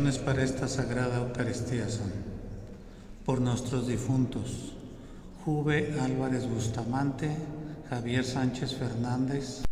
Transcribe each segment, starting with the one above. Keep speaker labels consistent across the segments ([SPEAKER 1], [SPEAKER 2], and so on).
[SPEAKER 1] Intenciones para esta Sagrada Eucaristía son: por nuestros difuntos, Juve Álvarez Bustamante, Javier Sánchez Fernández,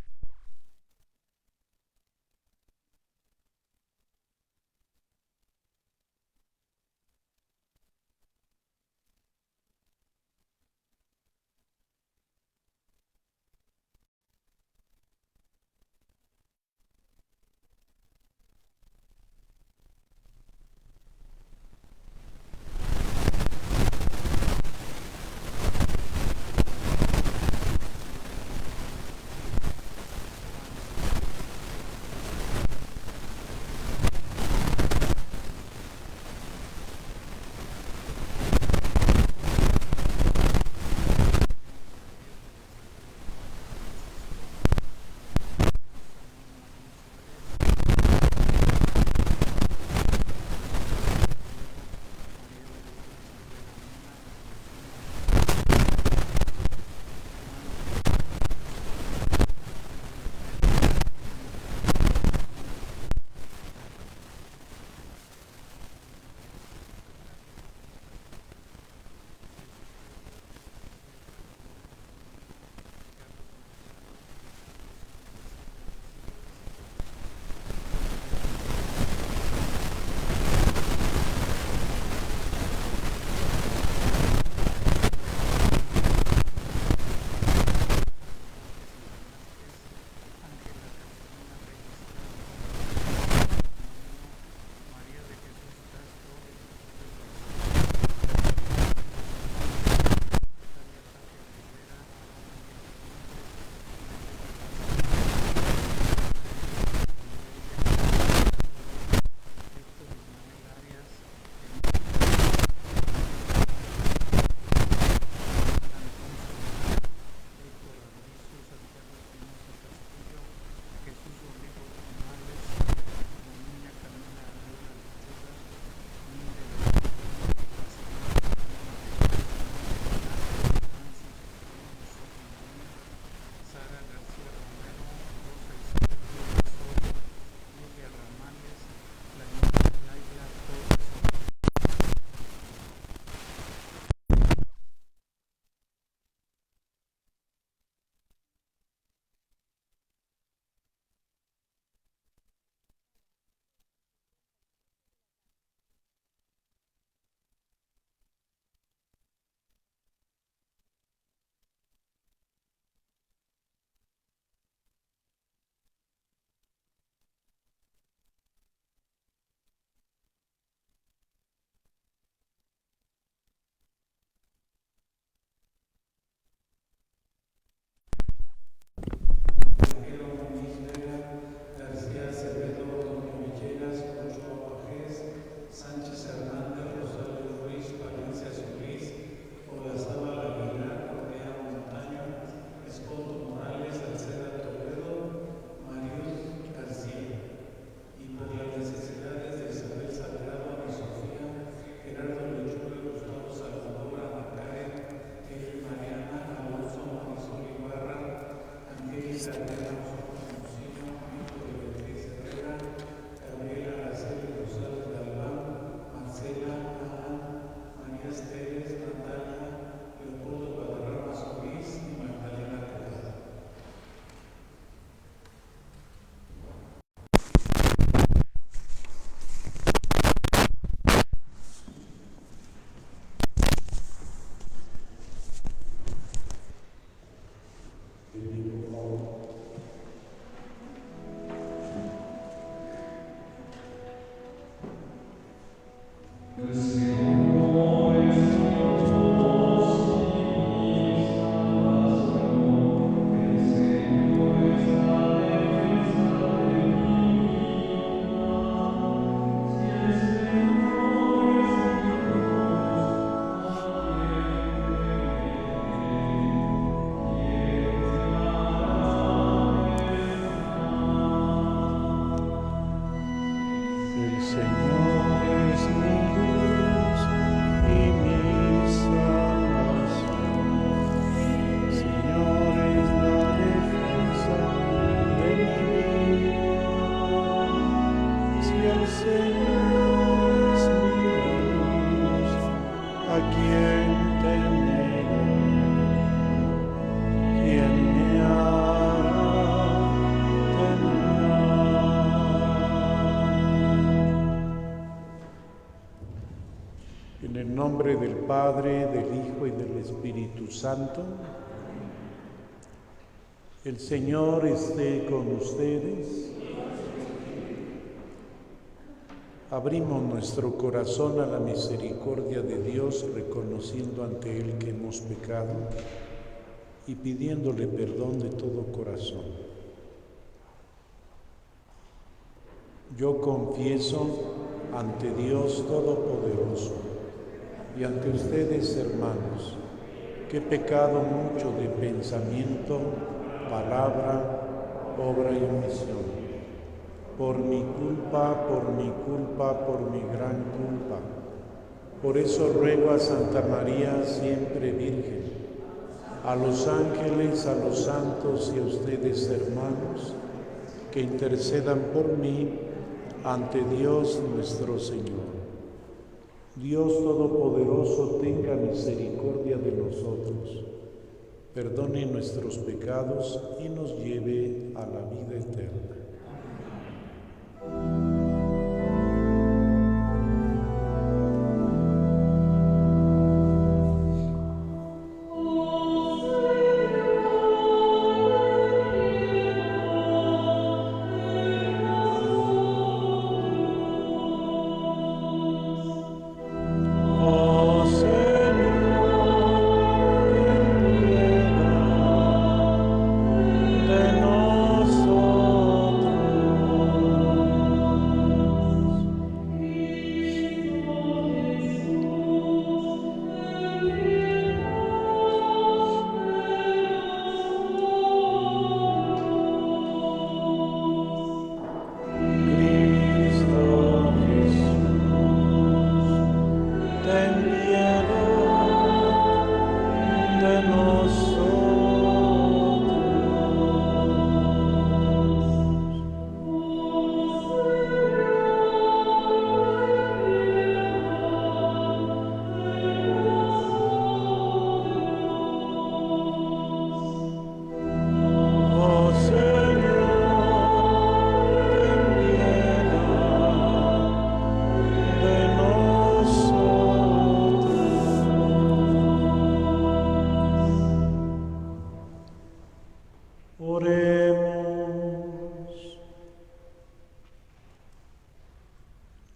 [SPEAKER 2] nombre del Padre, del Hijo y del Espíritu Santo. El Señor esté con ustedes. Abrimos nuestro corazón a la misericordia de Dios, reconociendo ante Él que hemos pecado y pidiéndole perdón de todo corazón. Yo confieso ante Dios Todopoderoso y ante ustedes, hermanos, que he pecado mucho de pensamiento, palabra, obra y omisión. Por mi culpa, por mi gran culpa. Por eso ruego a Santa María, siempre Virgen, a los ángeles, a los santos y a ustedes, hermanos, que intercedan por mí ante Dios nuestro Señor. Dios Todopoderoso tenga misericordia de nosotros, perdone nuestros pecados y nos lleve a la vida eterna.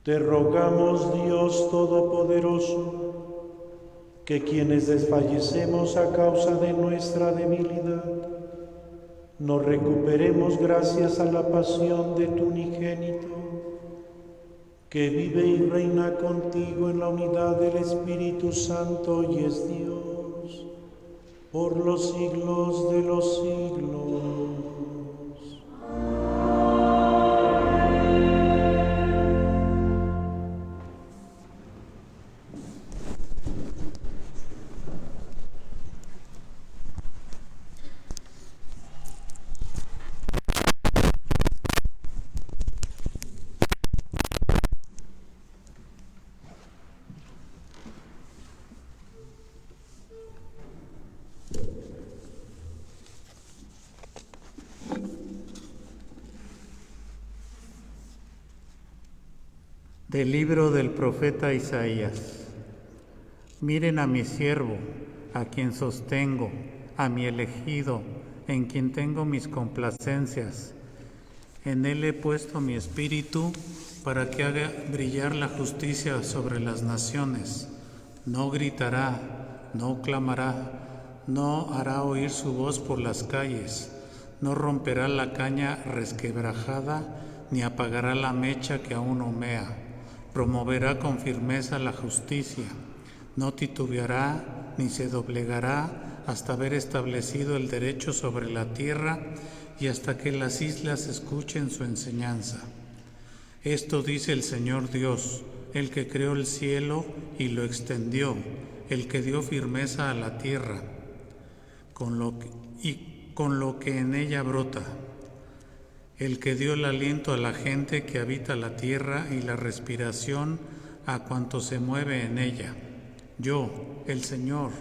[SPEAKER 2] Te rogamos, Dios Todopoderoso, que quienes desfallecemos a causa de nuestra debilidad, nos recuperemos gracias a la pasión de tu unigénito, que vive y reina contigo en la unidad del Espíritu Santo y es Dios, por los siglos de los siglos.
[SPEAKER 1] Del libro del profeta Isaías. Miren a mi siervo, a quien sostengo, a mi elegido, en quien tengo mis complacencias. En él he puesto mi espíritu para que haga brillar la justicia sobre las naciones. No gritará, no clamará, no hará oír su voz por las calles, no romperá la caña resquebrajada, ni apagará la mecha que aún humea. Promoverá con firmeza la justicia, no titubeará ni se doblegará hasta haber establecido el derecho sobre la tierra y hasta que las islas escuchen su enseñanza. Esto dice el Señor Dios, el que creó el cielo y lo extendió, el que dio firmeza a la tierra, con lo que en ella brota, el que dio el aliento a la gente que habita la tierra y la respiración a cuanto se mueve en ella. Yo, el Señor,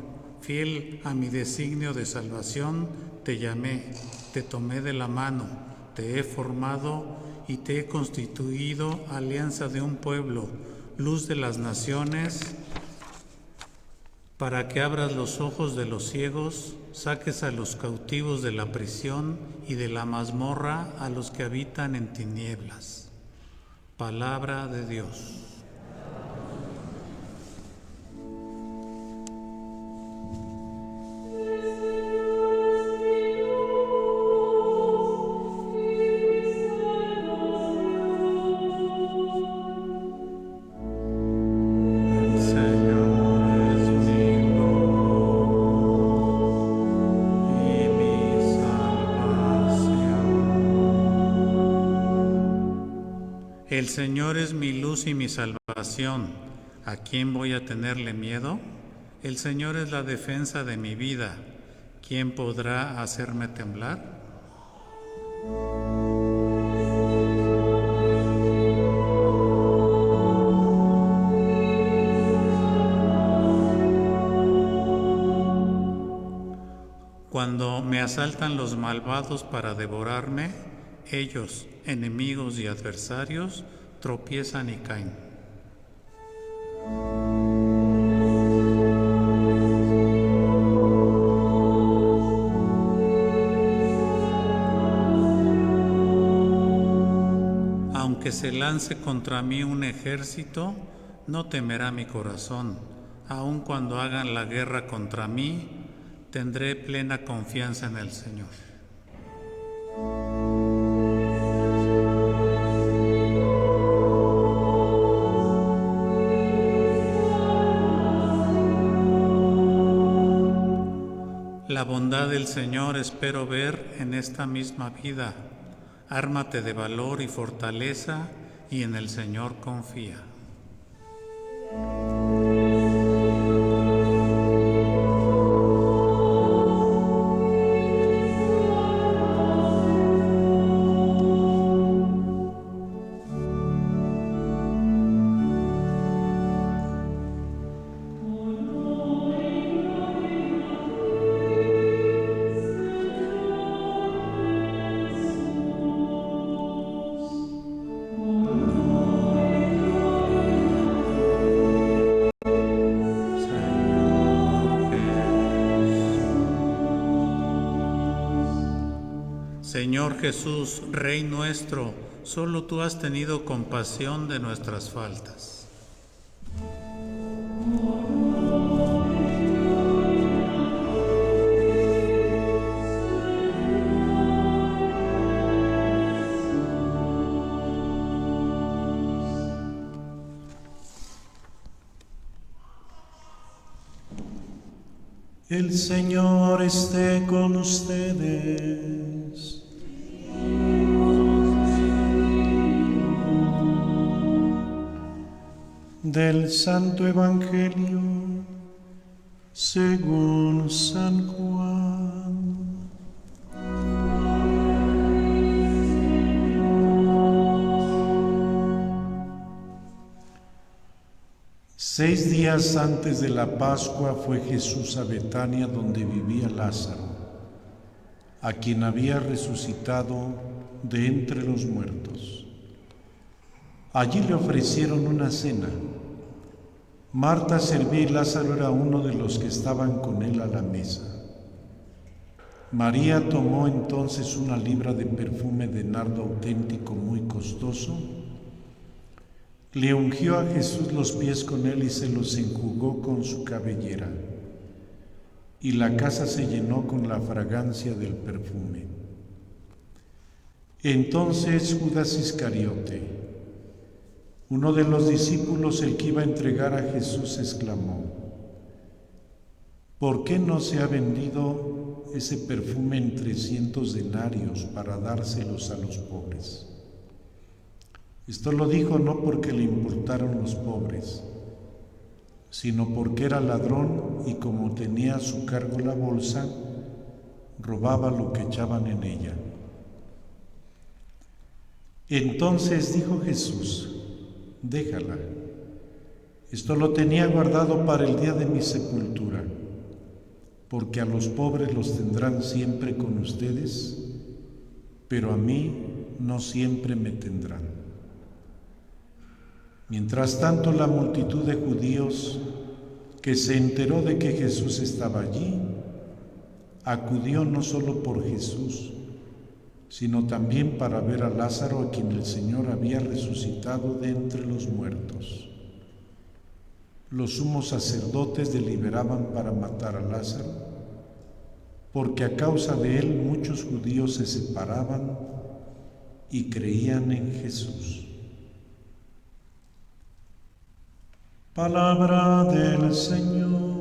[SPEAKER 1] fiel a mi designio de salvación, te llamé, te tomé de la mano, te he formado y te he constituido alianza de un pueblo, luz de las naciones para que abras los ojos de los ciegos, saques a los cautivos de la prisión y de la mazmorra a los que habitan en tinieblas. Palabra de Dios. El Señor es mi luz y mi salvación. ¿A quién voy a tenerle miedo? El Señor es la defensa de mi vida. ¿Quién podrá hacerme temblar? Cuando me asaltan los malvados para devorarme, ellos, enemigos y adversarios, tropiezan y caen. Aunque se lance contra mí un ejército, no temerá mi corazón. Aun cuando hagan la guerra contra mí, tendré plena confianza en el Señor. La bondad del Señor espero ver en esta misma vida. Ármate de valor y fortaleza y en el Señor confía. Señor Jesús, Rey nuestro, solo tú has tenido compasión de nuestras faltas.
[SPEAKER 2] El Señor esté con ustedes. Del Santo Evangelio según San Juan. 6 días antes de la Pascua fue Jesús a Betania, donde vivía Lázaro, a quien había resucitado de entre los muertos. Allí le ofrecieron una cena. Marta servía y Lázaro era uno de los que estaban con él a la mesa. María tomó entonces una libra de perfume de nardo auténtico muy costoso, le ungió a Jesús los pies con él y se los enjugó con su cabellera, y la casa se llenó con la fragancia del perfume. Entonces Judas Iscariote, uno de los discípulos, el que iba a entregar a Jesús, exclamó: ¿por qué no se ha vendido ese perfume en 300 denarios para dárselos a los pobres? Esto lo dijo no porque le importaron los pobres, sino porque era ladrón y como tenía a su cargo la bolsa, robaba lo que echaban en ella. Entonces dijo Jesús: déjala, esto lo tenía guardado para el día de mi sepultura, porque a los pobres los tendrán siempre con ustedes, pero a mí no siempre me tendrán. Mientras tanto, la multitud de judíos que se enteró de que Jesús estaba allí, acudió no solo por Jesús, sino también para ver a Lázaro, a quien el Señor había resucitado de entre los muertos. Los sumos sacerdotes deliberaban para matar a Lázaro, porque a causa de él muchos judíos se separaban y creían en Jesús. Palabra del Señor.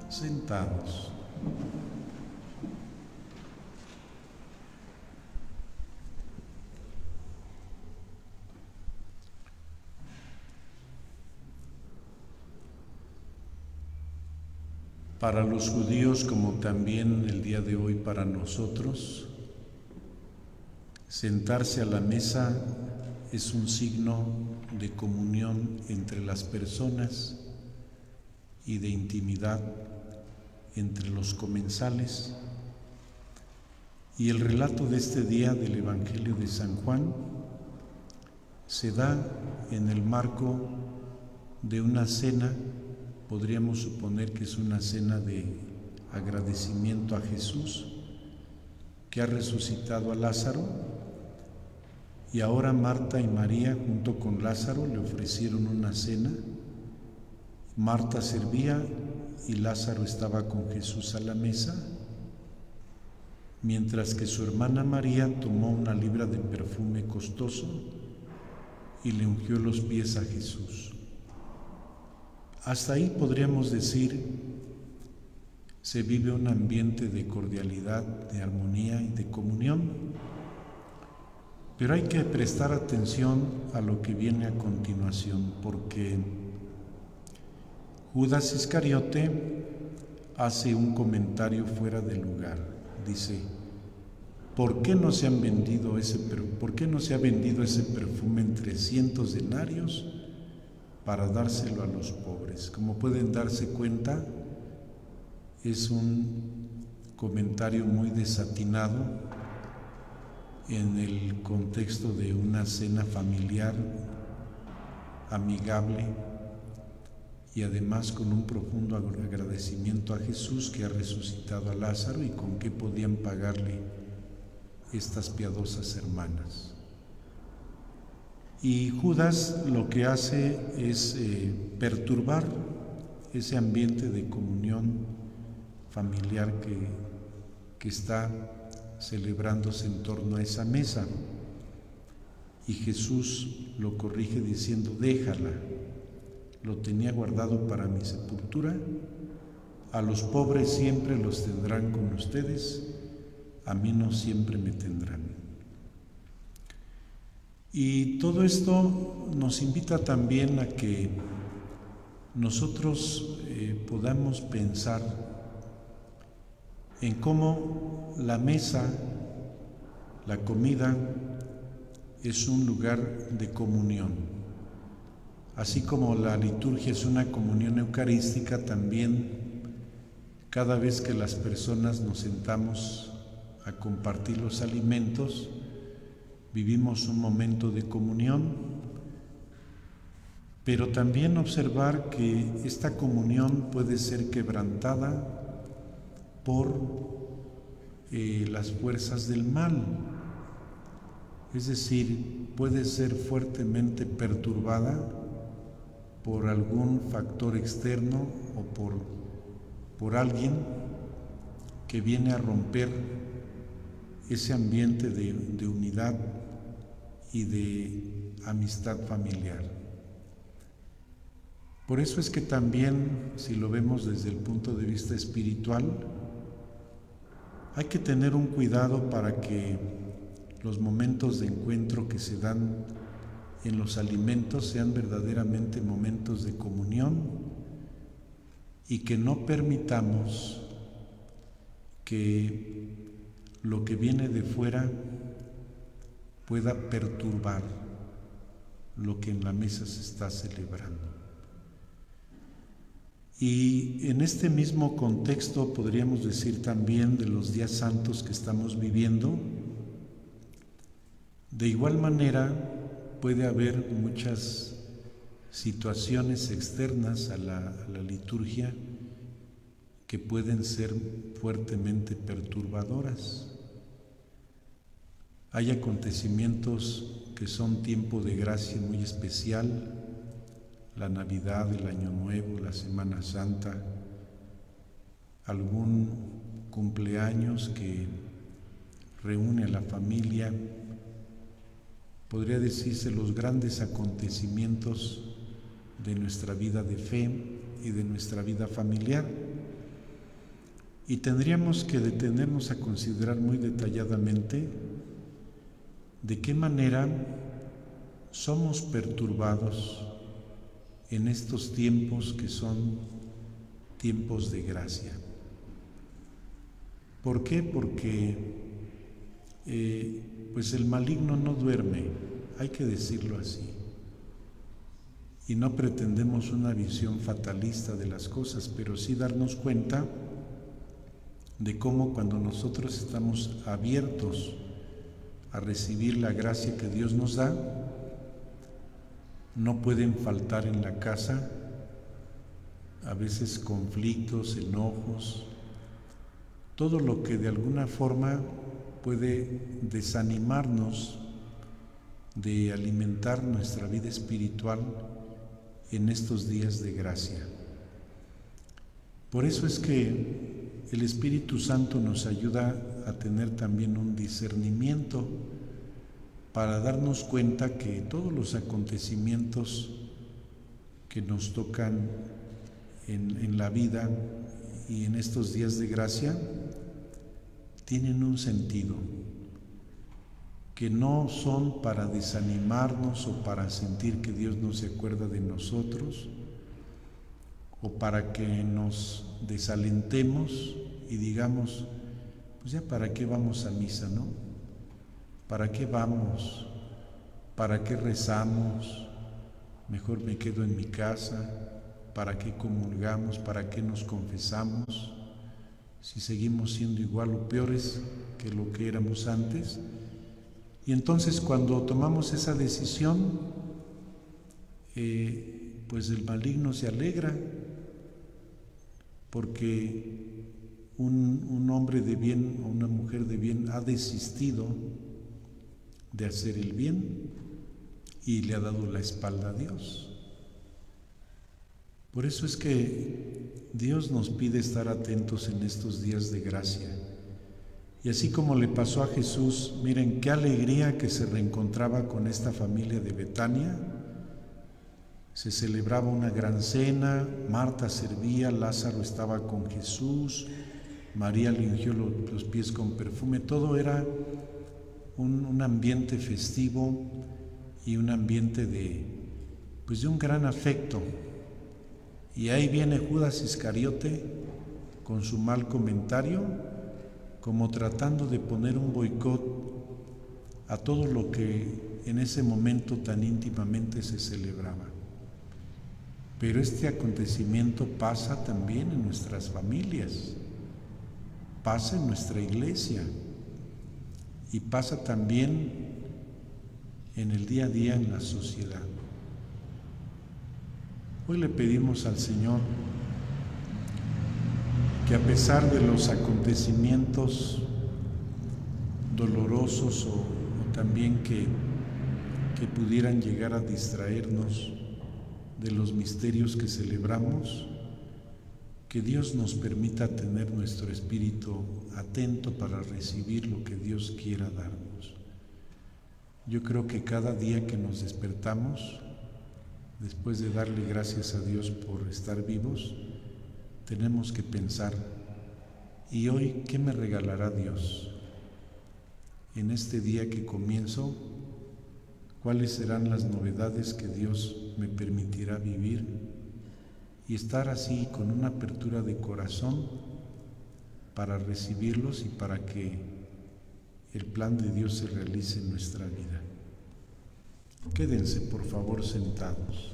[SPEAKER 2] Sentados. Para los judíos, como también el día de hoy para nosotros, sentarse a la mesa es un signo de comunión entre las personas y de intimidad entre los comensales. Y el relato de este día del Evangelio de San Juan se da en el marco de una cena. Podríamos suponer que es una cena de agradecimiento a Jesús, que ha resucitado a Lázaro, y ahora Marta y María junto con Lázaro le ofrecieron una cena. Marta servía y Lázaro estaba con Jesús a la mesa, mientras que su hermana María tomó una libra de perfume costoso y le ungió los pies a Jesús. Hasta ahí podríamos decir, se vive un ambiente de cordialidad, de armonía y de comunión. Pero hay que prestar atención a lo que viene a continuación, porque Judas Iscariote hace un comentario fuera de lugar. Dice: ¿por qué no se ha vendido ese perfume en 300 denarios para dárselo a los pobres? Como pueden darse cuenta, es un comentario muy desatinado en el contexto de una cena familiar, amigable, y además con un profundo agradecimiento a Jesús, que ha resucitado a Lázaro, y con qué podían pagarle estas piadosas hermanas. Y Judas lo que hace es perturbar ese ambiente de comunión familiar que está celebrándose en torno a esa mesa. Y Jesús lo corrige diciendo: déjala, lo tenía guardado para mi sepultura. A los pobres siempre los tendrán con ustedes, a mí no siempre me tendrán. Y todo esto nos invita también a que nosotros podamos pensar en cómo la mesa, la comida, es un lugar de comunión. Así como la liturgia es una comunión eucarística, también cada vez que las personas nos sentamos a compartir los alimentos, vivimos un momento de comunión, pero también observar que esta comunión puede ser quebrantada por las fuerzas del mal, es decir, puede ser fuertemente perturbada por algún factor externo o por alguien que viene a romper ese ambiente de unidad y de amistad familiar. Por eso es que también, si lo vemos desde el punto de vista espiritual, hay que tener un cuidado para que los momentos de encuentro que se dan en los alimentos sean verdaderamente momentos de comunión, y que no permitamos que lo que viene de fuera pueda perturbar lo que en la mesa se está celebrando. Y en este mismo contexto podríamos decir también de los días santos que estamos viviendo, De igual manera, puede haber muchas situaciones externas a la liturgia que pueden ser fuertemente perturbadoras. Hay acontecimientos que son tiempo de gracia muy especial, la Navidad, el Año Nuevo, la Semana Santa, algún cumpleaños que reúne a la familia, podría decirse los grandes acontecimientos de nuestra vida de fe y de nuestra vida familiar. Y tendríamos que detenernos a considerar muy detalladamente de qué manera somos perturbados en estos tiempos que son tiempos de gracia. ¿Por qué? Porque pues el maligno no duerme, hay que decirlo así. Y no pretendemos una visión fatalista de las cosas, pero sí darnos cuenta de cómo cuando nosotros estamos abiertos a recibir la gracia que Dios nos da, no pueden faltar en la casa a veces conflictos, enojos, todo lo que de alguna forma puede desanimarnos de alimentar nuestra vida espiritual en estos días de gracia. Por eso es que el Espíritu Santo nos ayuda a tener también un discernimiento para darnos cuenta que todos los acontecimientos que nos tocan en la vida y en estos días de gracia tienen un sentido, que no son para desanimarnos o para sentir que Dios no se acuerda de nosotros o para que nos desalentemos y digamos, pues ya para qué vamos a misa, ¿no? ¿Para qué vamos? ¿Para qué rezamos? Mejor me quedo en mi casa. ¿Para qué comulgamos? ¿Para qué nos confesamos? Si seguimos siendo igual o peores que lo que éramos antes. Y entonces cuando tomamos esa decisión, pues el maligno se alegra, porque un hombre de bien o una mujer de bien ha desistido de hacer el bien y le ha dado la espalda a Dios. Por eso es que Dios nos pide estar atentos en estos días de gracia. Y así como le pasó a Jesús, miren qué alegría que se reencontraba con esta familia de Betania. Se celebraba una gran cena, Marta servía, Lázaro estaba con Jesús, María le ungió los pies con perfume, todo era un ambiente festivo y un ambiente de un gran afecto. Y ahí viene Judas Iscariote con su mal comentario, como tratando de poner un boicot a todo lo que en ese momento tan íntimamente se celebraba. Pero este acontecimiento pasa también en nuestras familias, pasa en nuestra iglesia y pasa también en el día a día en la sociedad. Hoy le pedimos al Señor que a pesar de los acontecimientos dolorosos o también que pudieran llegar a distraernos de los misterios que celebramos, que Dios nos permita tener nuestro espíritu atento para recibir lo que Dios quiera darnos. Yo creo que cada día que nos despertamos, después de darle gracias a Dios por estar vivos, tenemos que pensar, ¿y hoy qué me regalará Dios? En este día que comienzo, ¿cuáles serán las novedades que Dios me permitirá vivir? Y estar así con una apertura de corazón para recibirlos y para que el plan de Dios se realice en nuestra vida. Quédense, por favor, sentados.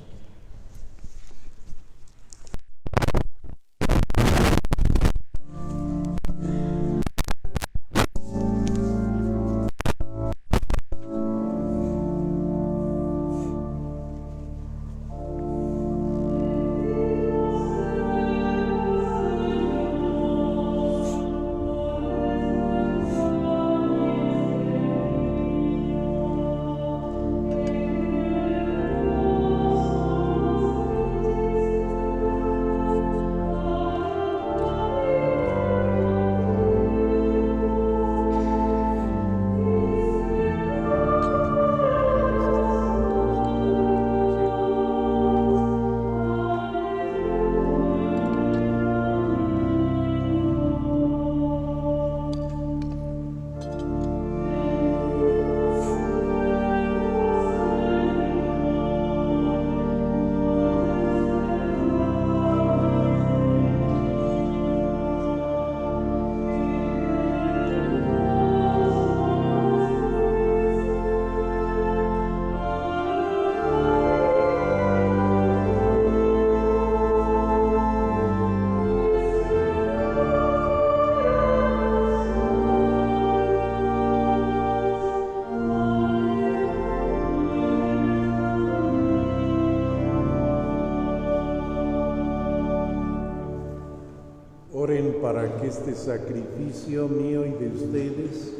[SPEAKER 2] Oren para que este sacrificio mío y de ustedes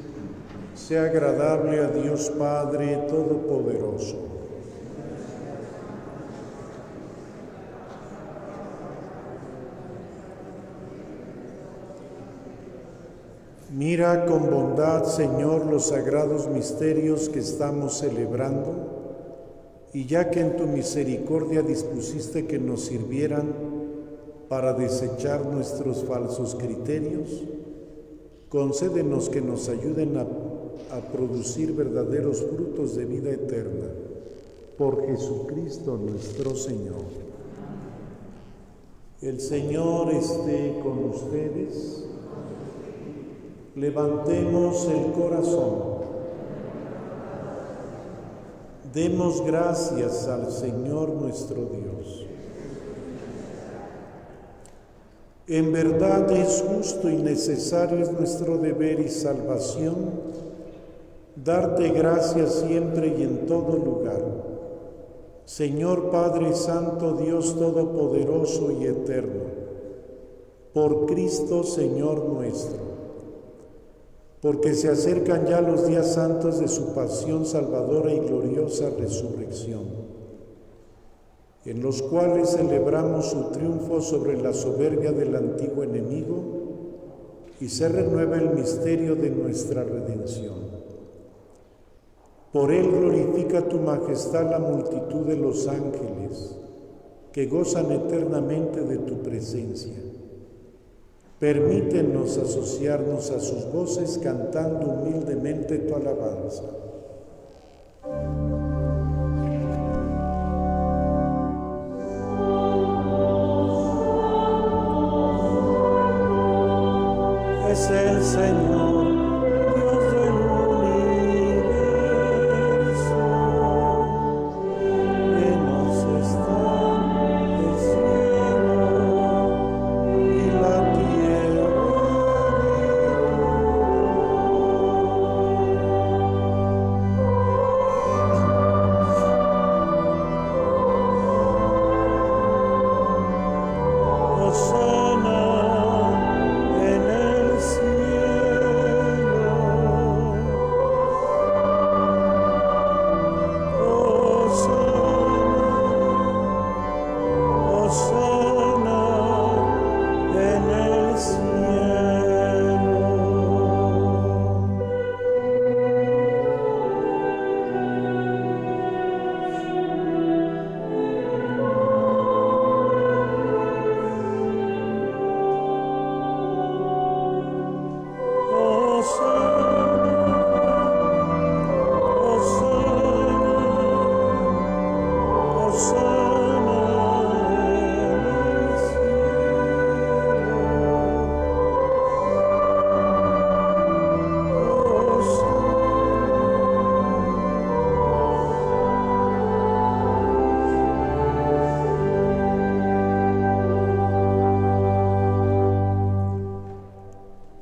[SPEAKER 2] sea agradable a Dios Padre Todopoderoso. Mira con bondad, Señor, los sagrados misterios que estamos celebrando, y ya que en tu misericordia dispusiste que nos sirvieran para desechar nuestros falsos criterios, concédenos que nos ayuden a producir verdaderos frutos de vida eterna. Por Jesucristo nuestro Señor. El Señor esté con ustedes. Levantemos el corazón. Demos gracias al Señor nuestro Dios. En verdad es justo y necesario, es nuestro deber y salvación, darte gracias siempre y en todo lugar. Señor Padre Santo, Dios Todopoderoso y Eterno, por Cristo Señor nuestro, porque se acercan ya los días santos de su pasión salvadora y gloriosa resurrección, en los cuales celebramos su triunfo sobre la soberbia del antiguo enemigo y se renueva el misterio de nuestra redención. Por él glorifica tu majestad la multitud de los ángeles, que gozan eternamente de tu presencia. Permítenos asociarnos a sus voces cantando humildemente tu alabanza. Es el Señor, Dios del universo, llenos están el cielo y la tierra Hosana en el cielo. Hosana en el cielo.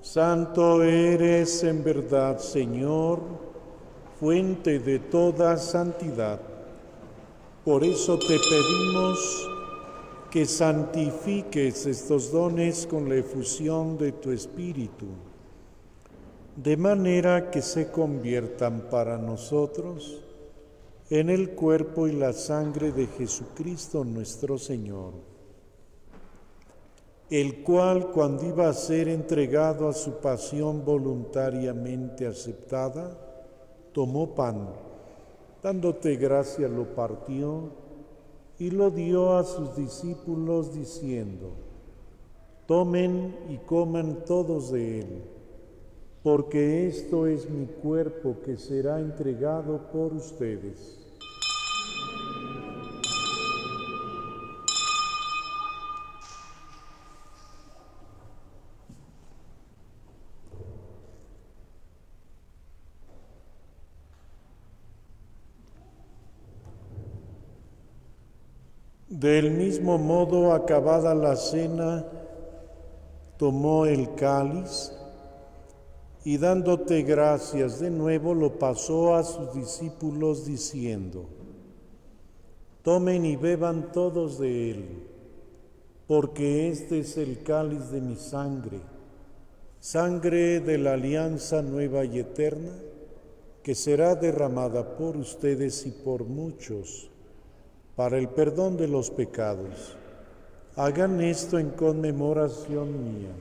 [SPEAKER 2] Santo eres en verdad, Señor, fuente de toda santidad. Por eso te pedimos que santifiques estos dones con la efusión de tu Espíritu, de manera que se conviertan para nosotros en el cuerpo y la sangre de Jesucristo nuestro Señor, el cual, cuando iba a ser entregado a su pasión voluntariamente aceptada, tomó pan, dándote gracia lo partió y lo dio a sus discípulos diciendo: tomen y coman todos de él, porque esto es mi cuerpo que será entregado por ustedes. Del mismo modo, acabada la cena, tomó el cáliz y dándote gracias de nuevo lo pasó a sus discípulos diciendo: tomen y beban todos de él, porque este es el cáliz de mi sangre, sangre de la alianza nueva y eterna, que será derramada por ustedes y por muchos para el perdón de los pecados. Hagan esto en conmemoración mía.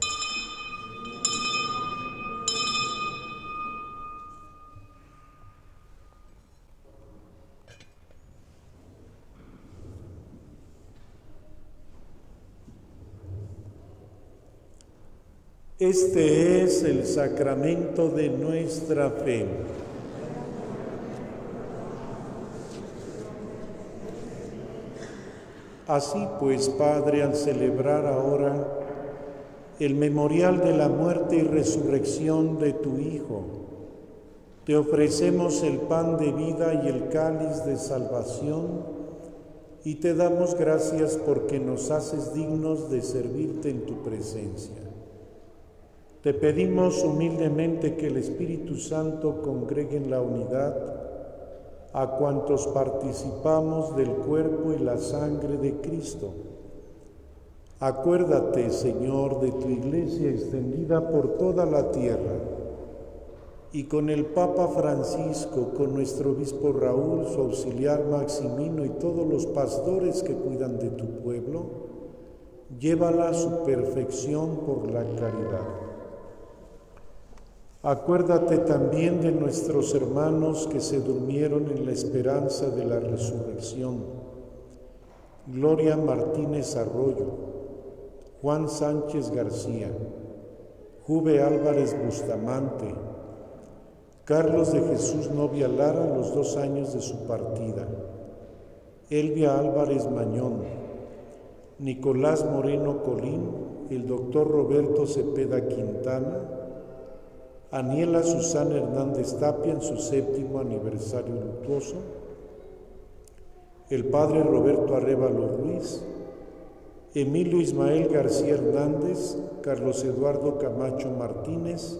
[SPEAKER 2] Este es el sacramento de nuestra fe. Así pues, Padre, al celebrar ahora el memorial de la muerte y resurrección de tu Hijo, te ofrecemos el pan de vida y el cáliz de salvación, y te damos gracias porque nos haces dignos de servirte en tu presencia. Te pedimos humildemente que el Espíritu Santo congregue en la unidad a cuantos participamos del cuerpo y la sangre de Cristo. Acuérdate, Señor, de tu Iglesia extendida por toda la tierra, y con el Papa Francisco, con nuestro obispo Raúl, su auxiliar Maximino y todos los pastores que cuidan de tu pueblo, llévala a su perfección por la caridad. Acuérdate también de nuestros hermanos que se durmieron en la esperanza de la resurrección. Gloria Martínez Arroyo, Juan Sánchez García, Juve Álvarez Bustamante, Carlos de Jesús Novia Lara, los 2 años de su partida, Elvia Álvarez Mañón, Nicolás Moreno Colín, el doctor Roberto Cepeda Quintana, Aniela Susana Hernández Tapia en su 7º aniversario luctuoso, el padre Roberto Arévalo Ruiz, Emilio Ismael García Hernández, Carlos Eduardo Camacho Martínez,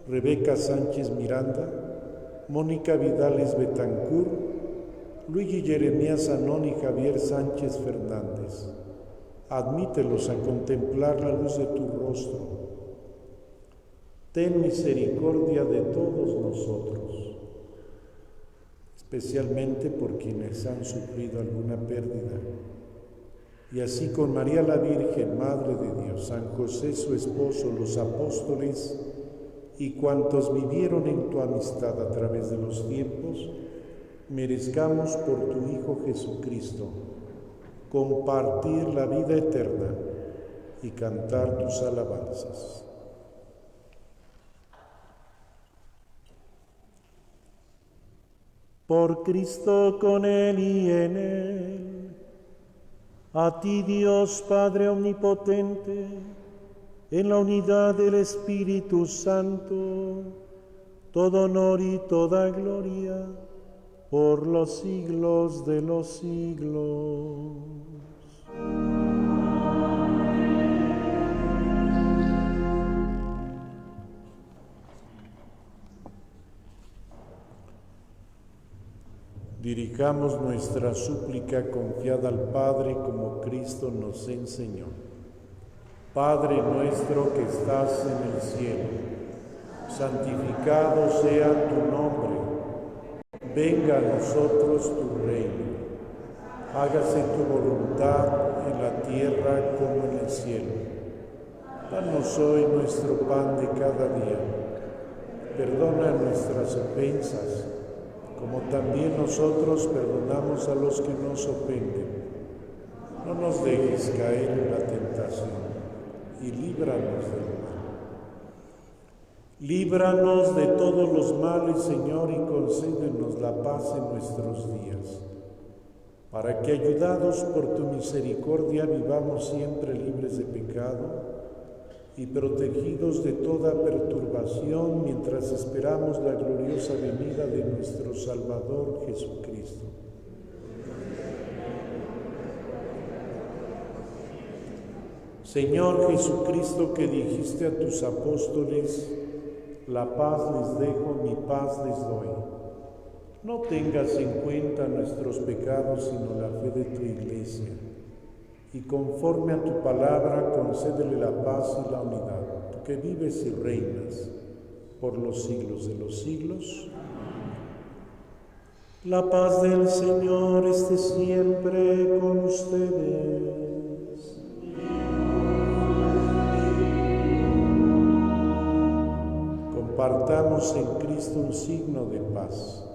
[SPEAKER 2] Rebeca Sánchez Miranda, Mónica Vidales Betancur, Luigi Jeremías Anón y Javier Sánchez Fernández. Admítelos a contemplar la luz de tu rostro. Ten misericordia de todos nosotros, especialmente por quienes han sufrido alguna pérdida. Y así con María la Virgen, Madre de Dios, San José su esposo, los apóstoles y cuantos vivieron en tu amistad a través de los tiempos, merezcamos por tu Hijo Jesucristo compartir la vida eterna y cantar tus alabanzas. Por Cristo, con Él y en Él, a ti Dios Padre Omnipotente, en la unidad del Espíritu Santo, todo honor y toda gloria, por los siglos de los siglos. Dirijamos nuestra súplica confiada al Padre como Cristo nos enseñó. Padre nuestro que estás en el cielo, santificado sea tu nombre. Venga a nosotros tu reino. Hágase tu voluntad en la tierra como en el cielo. Danos hoy nuestro pan de cada día. Perdona nuestras ofensas, como también nosotros perdonamos a los que nos ofenden. No nos dejes caer en la tentación y líbranos del mal. Líbranos de todos los males, Señor, y concédenos la paz en nuestros días, para que, ayudados por tu misericordia, vivamos siempre libres de pecado y protegidos de toda perturbación mientras esperamos la gloriosa venida de nuestro Salvador Jesucristo. Señor Jesucristo, que dijiste a tus apóstoles, la paz les dejo, mi paz les doy. No tengas en cuenta nuestros pecados, sino la fe de tu Iglesia. y conforme a tu palabra concédele la paz y la unidad, tú que vives y reinas por los siglos de los siglos. La paz del Señor esté siempre con ustedes. Compartamos en Cristo un signo de paz.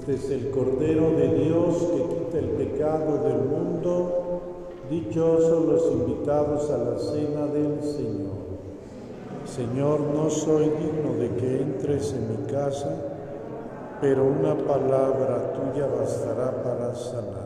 [SPEAKER 2] Este es el Cordero de Dios que quita el pecado del mundo. Dichosos los invitados a la cena del Señor. Señor, no soy digno de que entres en mi casa, pero una palabra tuya bastará para sanar.